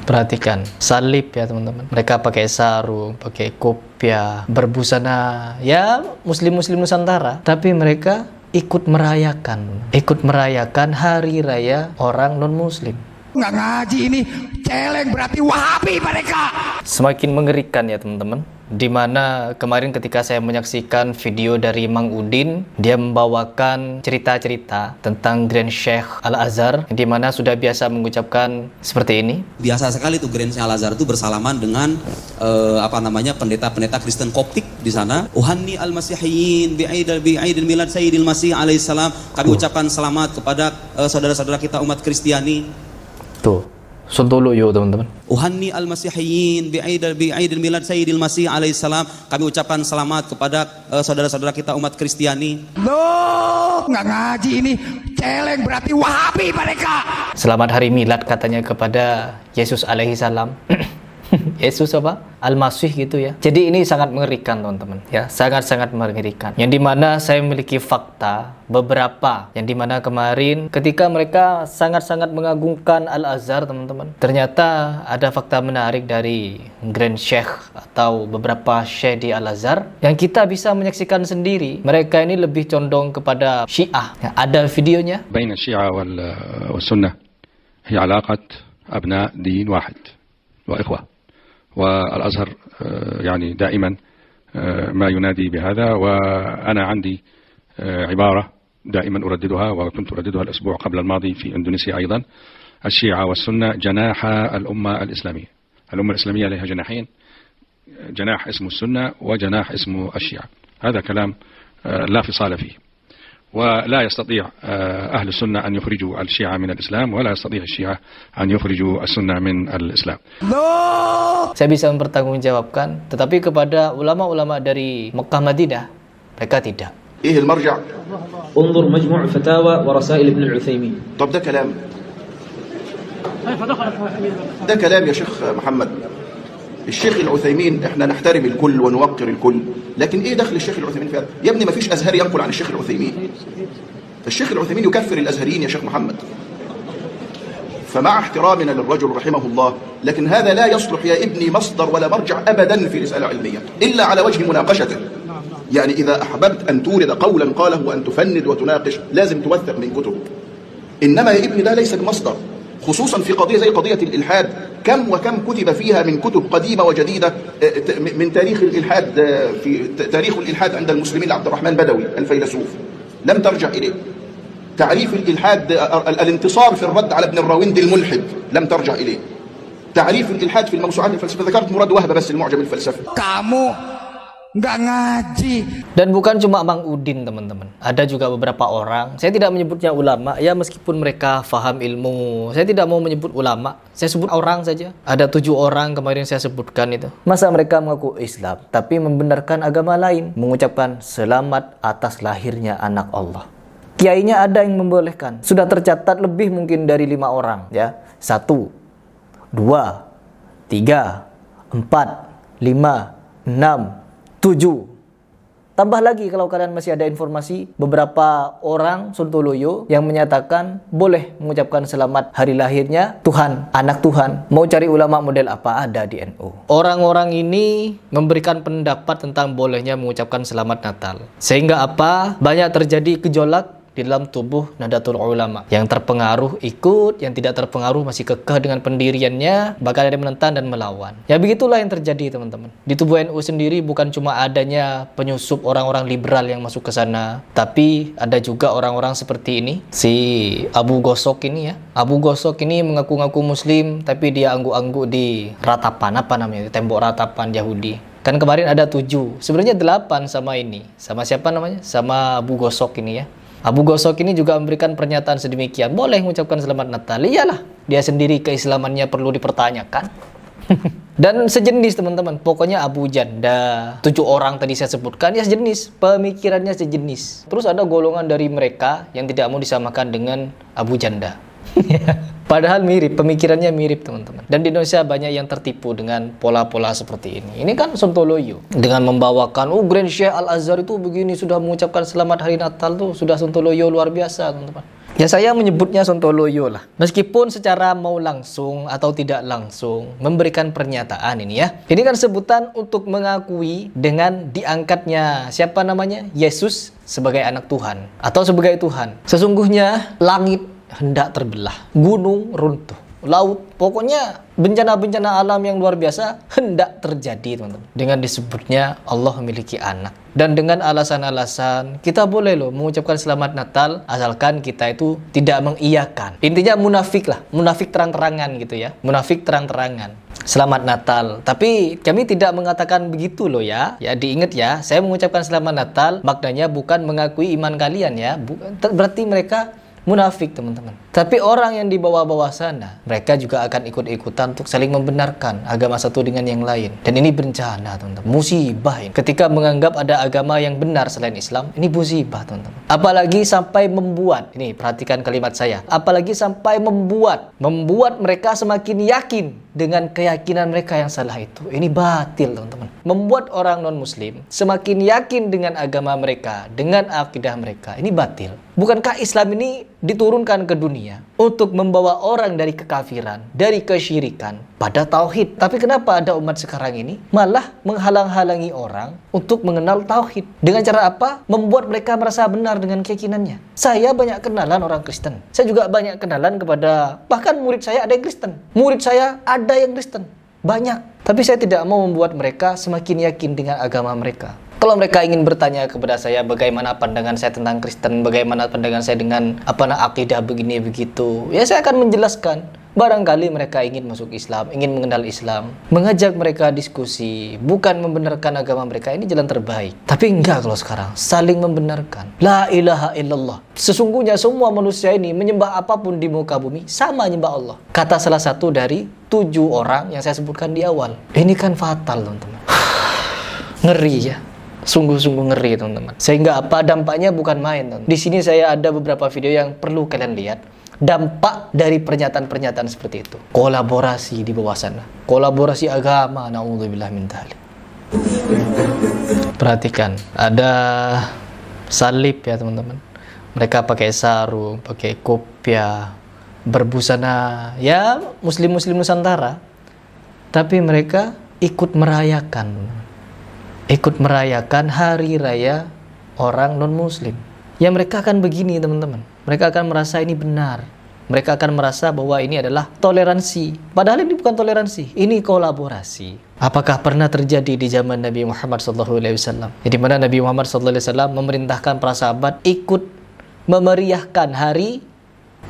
Perhatikan, salib ya teman-teman. Mereka pakai sarung, pakai kopiah, berbusana, ya muslim-muslim Nusantara. Tapi mereka ikut merayakan hari raya orang non-muslim. Nggak ngaji ini, celeng berarti Wahabi mereka. Semakin mengerikan ya teman-teman. Dimana kemarin ketika saya menyaksikan video dari Mang Udin, dia membawakan cerita-cerita tentang Grand Sheikh Al-Azhar, dimana sudah biasa mengucapkan seperti ini. Biasa sekali tuh Grand Sheikh Al-Azhar itu bersalaman dengan pendeta-pendeta Kristen Koptik di sana. Uhanni al-Masihiyyin bi'aidil milad Sayyidil Masih alaihissalam. Kami ucapkan selamat kepada saudara-saudara kita umat Kristiani. Tuh. Sontoloyo teman-teman. Uhanni al-Masihiyyin bi'aidil milad Sayyidil Masih alaihissalam. Kami ucapkan selamat kepada saudara-saudara kita umat Kristiani. Loh, nggak ngaji ini, celeng berarti Wahabi mereka. Selamat hari milad katanya kepada Yesus alaihissalam. Yesus apa? Al-Masih gitu ya. Jadi ini sangat mengerikan teman-teman ya, sangat-sangat mengerikan. Yang dimana saya memiliki fakta beberapa, yang dimana kemarin ketika mereka sangat-sangat mengagungkan Al-Azhar teman-teman, ternyata ada fakta menarik dari Grand Sheikh atau beberapa Syekh di Al-Azhar yang kita bisa menyaksikan sendiri. Mereka ini lebih condong kepada Syiah ya, ada videonya. Baina Syiah wal Sunnah hiya alaqat abna din wahid wa ikhwah. والأزهر يعني دائما ما ينادي بهذا، وأنا عندي عبارة دائما أرددها وكنت أرددها الأسبوع قبل الماضي في إندونيسيا أيضا: الشيعة والسنة جناح الأمة الإسلامية. الأمة الإسلامية لها جناحين، جناح اسمه السنة وجناح اسمه الشيعة. هذا كلام لا فصال فيه، ولا يستطيع أهل السنة أن يخرجوا الشيعة من الإسلام، ولا يستطيع الشيعة أن يخرجوا السنة من الإسلام. Saya bisa mempertanggungjawabkan, tetapi kepada ulama-ulama dari Mekah Madinah, mereka tidak. إيه المرجع؟ انظر مجموع فتاوى ورسائل ابن العثيمين. طب ده كلام، ده كلام يا شيخ محمد. الشيخ العثيمين احنا نحترم الكل ونوقر الكل، لكن ايه دخل الشيخ العثيمين في هذا؟ يا ابني ما فيش ازهري ينقل عن الشيخ العثيمين. الشيخ العثيمين يكفر الازهريين يا شيخ محمد. فمع احترامنا للرجل رحمه الله، لكن هذا لا يصلح يا ابني مصدر ولا مرجع ابدا في رسالة علمية الا على وجه مناقشته. يعني اذا احببت ان تورد قولا قاله وان تفند وتناقش لازم توثق من كتبه، انما يا ابني ده ليس بمصدر، خصوصا في قضية زي قضية الإلحاد. كم وكم كتب فيها من كتب قديمة وجديدة من تاريخ الإلحاد، في تاريخ الإلحاد عند المسلمين لعبد الرحمن بدوي الفيلسوف لم ترجع إليه. تعريف الإلحاد الانتصار في الرد على ابن الراوندي الملحد لم ترجع إليه. تعريف الإلحاد في الموسوعات الفلسفية ذكرت مراد وهبة بس المعجم الفلسفي. Kamu nggak ngaji. Dan bukan cuma Mang Udin teman-teman, ada juga beberapa orang, saya tidak menyebutnya ulama ya, meskipun mereka faham ilmu, saya tidak mau menyebut ulama, saya sebut orang saja. Ada 7 orang kemarin saya sebutkan itu. Masa mereka mengaku Islam tapi membenarkan agama lain, mengucapkan selamat atas lahirnya anak Allah. Kiainya ada yang membolehkan, sudah tercatat lebih mungkin dari 5 orang ya. 1, 2, 3, 4, 5, 6, 7. Tambah lagi kalau kalian masih ada informasi, beberapa orang Sontoloyo yang menyatakan boleh mengucapkan selamat hari lahirnya Tuhan, anak Tuhan. Mau cari ulama model apa? Ada di NU. Orang-orang ini memberikan pendapat tentang bolehnya mengucapkan selamat Natal. Sehingga apa? Banyak terjadi gejolak di dalam tubuh Nahdlatul Ulama. Yang terpengaruh ikut, yang tidak terpengaruh masih kekeh dengan pendiriannya, bahkan ada yang menentang dan melawan. Ya begitulah yang terjadi teman-teman. Di tubuh NU sendiri bukan cuma adanya penyusup orang-orang liberal yang masuk ke sana, tapi ada juga orang-orang seperti ini. Si Abu Gosok ini ya. Abu Gosok ini mengaku-ngaku muslim, tapi dia angguk-angguk di ratapan, apa namanya? Tembok ratapan Yahudi. Kan kemarin ada 7, sebenarnya 8 sama ini. Sama siapa namanya? Sama Abu Gosok ini ya. Abu Gosok ini juga memberikan pernyataan sedemikian, boleh mengucapkan selamat Natal. Iyalah, dia sendiri keislamannya perlu dipertanyakan. Dan sejenis teman-teman, pokoknya Abu Janda, 7 orang tadi saya sebutkan, ya sejenis, pemikirannya sejenis. Terus ada golongan dari mereka yang tidak mau disamakan dengan Abu Janda. Padahal mirip, pemikirannya mirip teman-teman. Dan di Indonesia banyak yang tertipu dengan pola-pola seperti ini. Ini kan Sontoloyo. Dengan membawakan, oh Grand Sheikh Al-Azhar itu begini, sudah mengucapkan selamat hari Natal tuh, sudah Sontoloyo luar biasa teman-teman. Ya saya menyebutnya sontoloyo lah. Meskipun secara mau langsung atau tidak langsung memberikan pernyataan ini ya. Ini kan sebutan untuk mengakui dengan diangkatnya siapa namanya? Yesus sebagai anak Tuhan atau sebagai Tuhan. Sesungguhnya langit hendak terbelah, gunung runtuh, laut, pokoknya bencana-bencana alam yang luar biasa hendak terjadi, teman-teman. Dengan disebutnya Allah memiliki anak. Dan dengan alasan-alasan kita boleh loh mengucapkan selamat Natal asalkan kita itu tidak mengiyakan. Intinya munafik lah, munafik terang-terangan gitu ya. Munafik terang-terangan. Selamat Natal. Tapi kami tidak mengatakan begitu loh ya. Ya diingat ya, saya mengucapkan selamat Natal maknanya bukan mengakui iman kalian ya. Berarti mereka munafik, teman-teman. Tapi orang yang di bawah-bawah sana, mereka juga akan ikut-ikutan untuk saling membenarkan agama satu dengan yang lain. Dan ini bencana, teman-teman. Musibah ini. Ketika menganggap ada agama yang benar selain Islam, ini musibah, teman-teman. Apalagi sampai membuat, ini perhatikan kalimat saya, apalagi sampai membuat mereka semakin yakin dengan keyakinan mereka yang salah itu. Ini batil, teman-teman. Membuat orang non-muslim semakin yakin dengan agama mereka, dengan akidah mereka. Ini batil. Bukankah Islam ini diturunkan ke dunia untuk membawa orang dari kekafiran, dari kesyirikan pada tauhid? Tapi kenapa ada umat sekarang ini malah menghalang-halangi orang untuk mengenal tauhid? Dengan cara apa? Membuat mereka merasa benar dengan keyakinannya. Saya banyak kenalan orang Kristen. Saya juga banyak kenalan kepada, bahkan murid saya ada yang Kristen. Murid saya ada yang Kristen. Banyak. Tapi saya tidak mau membuat mereka semakin yakin dengan agama mereka. Kalau mereka ingin bertanya kepada saya bagaimana pandangan saya tentang Kristen, bagaimana pandangan saya dengan akidah begini begitu, ya saya akan menjelaskan. Barangkali mereka ingin masuk Islam, ingin mengenal Islam, mengajak mereka diskusi, bukan membenarkan agama mereka. Ini jalan terbaik. Tapi enggak kalau sekarang, saling membenarkan. La ilaha illallah. Sesungguhnya semua manusia ini menyembah apapun di muka bumi, sama menyembah Allah. Kata salah satu dari 7 orang yang saya sebutkan di awal. Ini kan fatal, teman-teman. Ngeri ya. Sungguh-sungguh ngeri, teman-teman. Sehingga apa dampaknya bukan main, teman. Di sini saya ada beberapa video yang perlu kalian lihat. Dampak dari pernyataan-pernyataan seperti itu. Kolaborasi di bawah sana. Kolaborasi agama. Na'udzubillah min dzalik. Perhatikan, ada salib ya, teman-teman. Mereka pakai sarung, pakai kopiah, berbusana, ya muslim-muslim Nusantara. Tapi mereka ikut merayakan hari raya orang non-muslim. Ya mereka akan begini, teman-teman. Mereka akan merasa ini benar. Mereka akan merasa bahwa ini adalah toleransi. Padahal ini bukan toleransi, ini kolaborasi. Apakah pernah terjadi di zaman Nabi Muhammad SAW? Di mana Nabi Muhammad SAW memerintahkan para sahabat ikut memeriahkan hari?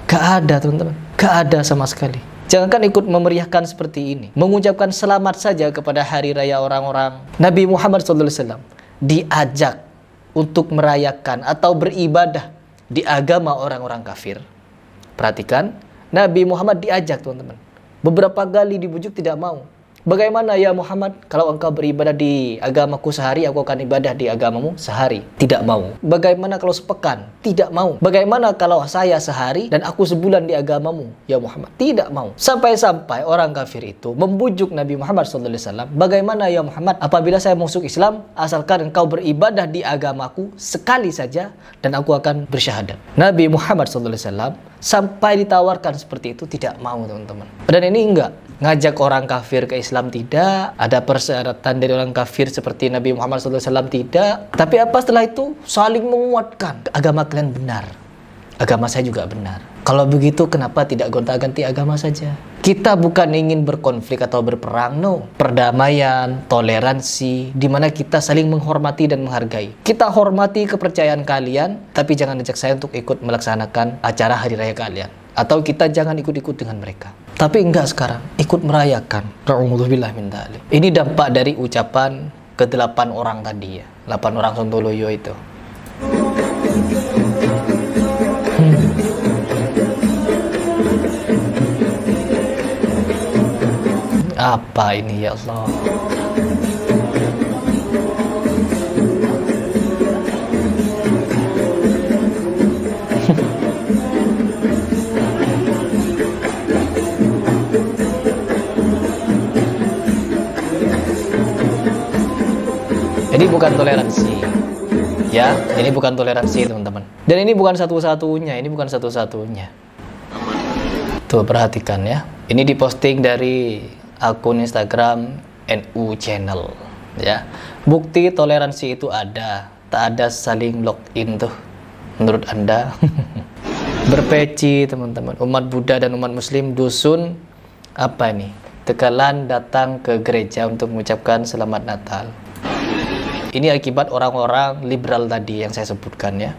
Gak ada, teman-teman. Gak ada sama sekali. Jangankan ikut memeriahkan seperti ini, mengucapkan selamat saja kepada hari raya orang-orang. Nabi Muhammad SAW diajak untuk merayakan atau beribadah di agama orang-orang kafir. Perhatikan, Nabi Muhammad diajak, teman-teman. Beberapa kali dibujuk tidak mau. Bagaimana ya Muhammad, kalau engkau beribadah di agamaku sehari, aku akan ibadah di agamamu sehari? Tidak mau. Bagaimana kalau sepekan? Tidak mau. Bagaimana kalau saya sehari dan aku sebulan di agamamu, ya Muhammad? Tidak mau. Sampai-sampai orang kafir itu membujuk Nabi Muhammad SAW. Bagaimana ya Muhammad, apabila saya masuk Islam, asalkan engkau beribadah di agamaku sekali saja dan aku akan bersyahadat. Nabi Muhammad SAW sampai ditawarkan seperti itu tidak mau, teman-teman. Dan ini enggak ngajak orang kafir ke Islam, tidak ada persyaratan dari orang kafir seperti Nabi Muhammad SAW, tidak. Tapi apa setelah itu? Saling menguatkan. Agama kalian benar, agama saya juga benar. Kalau begitu kenapa tidak gonta-ganti agama saja? Kita bukan ingin berkonflik atau berperang, no. Perdamaian, toleransi, di mana kita saling menghormati dan menghargai. Kita hormati kepercayaan kalian, tapi jangan ajak saya untuk ikut melaksanakan acara hari raya kalian. Atau kita jangan ikut-ikut dengan mereka. Tapi enggak sekarang, ikut merayakan. Na'udzubillah min dzalik. Ini dampak dari ucapan ke-8 orang tadi ya. 8 orang sontoloyo itu. Apa ini ya Allah? Ini bukan toleransi. Ya, ini bukan toleransi, teman-teman. Dan ini bukan satu-satunya, Tuh, perhatikan ya. Ini diposting dari akun Instagram NU Channel ya. Bukti toleransi itu ada, tak ada saling login tuh. Menurut Anda? Berpeci teman-teman, umat Buddha dan umat Muslim dusun apa ini? Tegalan datang ke gereja untuk mengucapkan selamat Natal. Ini akibat orang-orang liberal tadi yang saya sebutkan ya.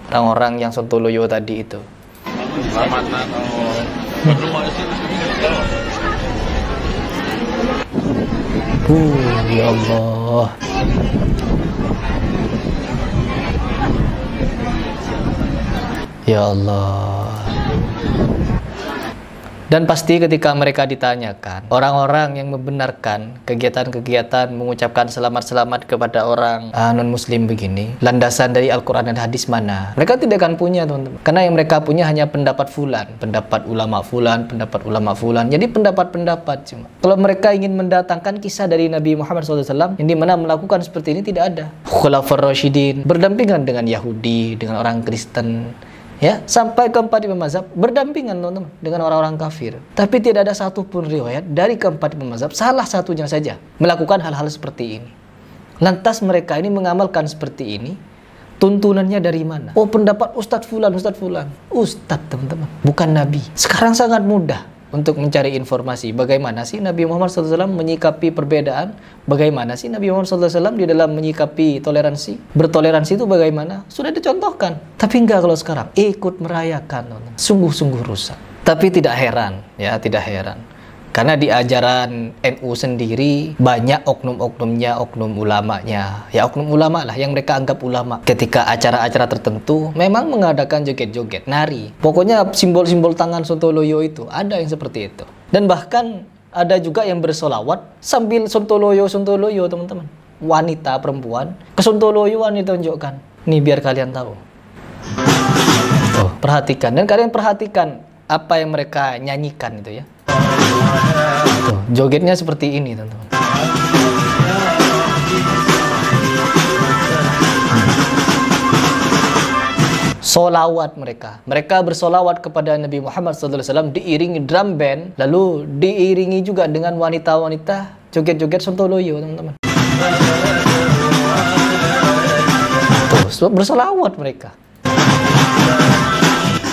Orang-orang yang sontoloyo tadi itu. Selamat Natal. Ya Allah. Ya Allah. Dan pasti ketika mereka ditanyakan, orang-orang yang membenarkan kegiatan-kegiatan mengucapkan selamat-selamat kepada orang non-muslim begini, landasan dari Al-Quran dan hadis mana? Mereka tidak akan punya, teman-teman. Karena yang mereka punya hanya pendapat fulan, pendapat ulama fulan. Jadi pendapat-pendapat cuma. Kalau mereka ingin mendatangkan kisah dari Nabi Muhammad SAW, yang dimana melakukan seperti ini tidak ada. Khulafaur Rasyidin berdampingan dengan Yahudi, dengan orang Kristen, ya, sampai keempat imam mazhab berdampingan teman-teman dengan orang-orang kafir. Tapi tidak ada satupun riwayat dari keempat imam mazhab, salah satunya saja melakukan hal-hal seperti ini. Lantas mereka ini mengamalkan seperti ini, tuntunannya dari mana? Oh, pendapat Ustadz Fulan. Ustadz teman-teman, bukan Nabi. Sekarang sangat mudah untuk mencari informasi bagaimana sih Nabi Muhammad SAW menyikapi perbedaan, bagaimana sih Nabi Muhammad SAW di dalam menyikapi toleransi, bertoleransi itu bagaimana, sudah dicontohkan. Tapi enggak kalau sekarang ikut merayakan, sungguh-sungguh rusak. Tapi tidak heran ya, tidak heran, karena di ajaran NU sendiri banyak oknum-oknumnya, oknum ulamanya. Ya, oknum ulama lah yang mereka anggap ulama. Ketika acara-acara tertentu memang mengadakan joget-joget, nari. Pokoknya simbol-simbol tangan sontoloyo itu ada yang seperti itu. Dan bahkan ada juga yang bersolawat sambil sontoloyo teman-teman. Wanita, perempuan, kesontoloyoan ditunjukkan. Nih biar kalian tahu. Oh, perhatikan. Dan kalian perhatikan apa yang mereka nyanyikan itu ya. Tuh, jogetnya seperti ini teman-teman. Solawat mereka bersolawat kepada Nabi Muhammad SAW diiringi drum band, lalu diiringi juga dengan wanita-wanita joget-joget sontoloyo teman-teman. Tuh, bersolawat mereka.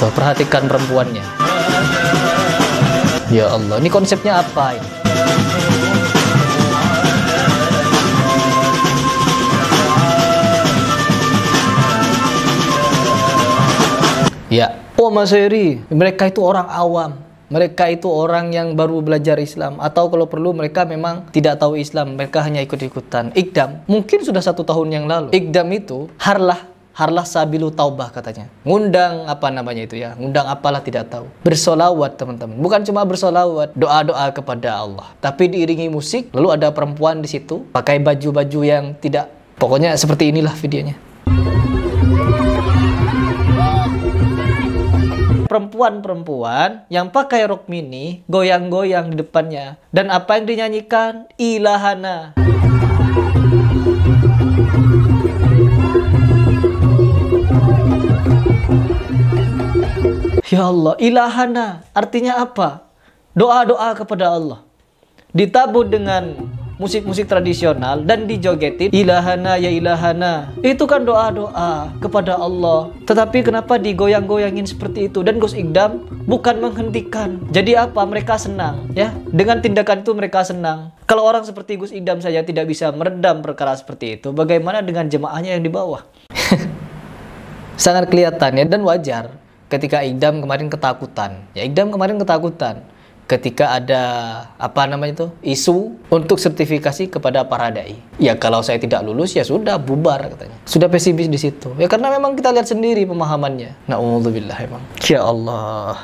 Tuh, perhatikan perempuannya. Ya Allah, ini konsepnya apa ini? Ya, oh Mas Heri, mereka itu orang awam. Mereka itu orang yang baru belajar Islam. Atau kalau perlu mereka memang tidak tahu Islam. Mereka hanya ikut-ikutan. Iqdam, mungkin sudah 1 tahun yang lalu. Iqdam itu harlah sabilu taubah katanya. Ngundang apa namanya itu ya, ngundang apalah tidak tahu. Bersolawat teman-teman. Bukan cuma bersolawat, doa-doa kepada Allah, tapi diiringi musik. Lalu ada perempuan di situ pakai baju-baju yang tidak, pokoknya seperti inilah videonya. Perempuan-perempuan yang pakai rok mini goyang-goyang di depannya. Dan apa yang dinyanyikan? Ilahana. Ya Allah, ilahana artinya apa? Doa-doa kepada Allah. Ditabur dengan musik-musik tradisional dan dijogetin ilahana ya ilahana. Itu kan doa-doa kepada Allah. Tetapi kenapa digoyang-goyangin seperti itu? Dan Gus Iqdam bukan menghentikan. Jadi apa? Mereka senang ya. Dengan tindakan itu mereka senang. Kalau orang seperti Gus Iqdam saja tidak bisa meredam perkara seperti itu, bagaimana dengan jemaahnya yang di bawah? Sangat kelihatan ya, dan wajar. Ketika Iqdam kemarin ketakutan, ya Iqdam kemarin ketakutan ketika ada apa namanya itu isu untuk sertifikasi kepada para dai. Ya kalau saya tidak lulus ya sudah bubar katanya. Sudah pesimis di situ. Ya karena memang kita lihat sendiri pemahamannya. Na'udzubillah emang. Ya Allah.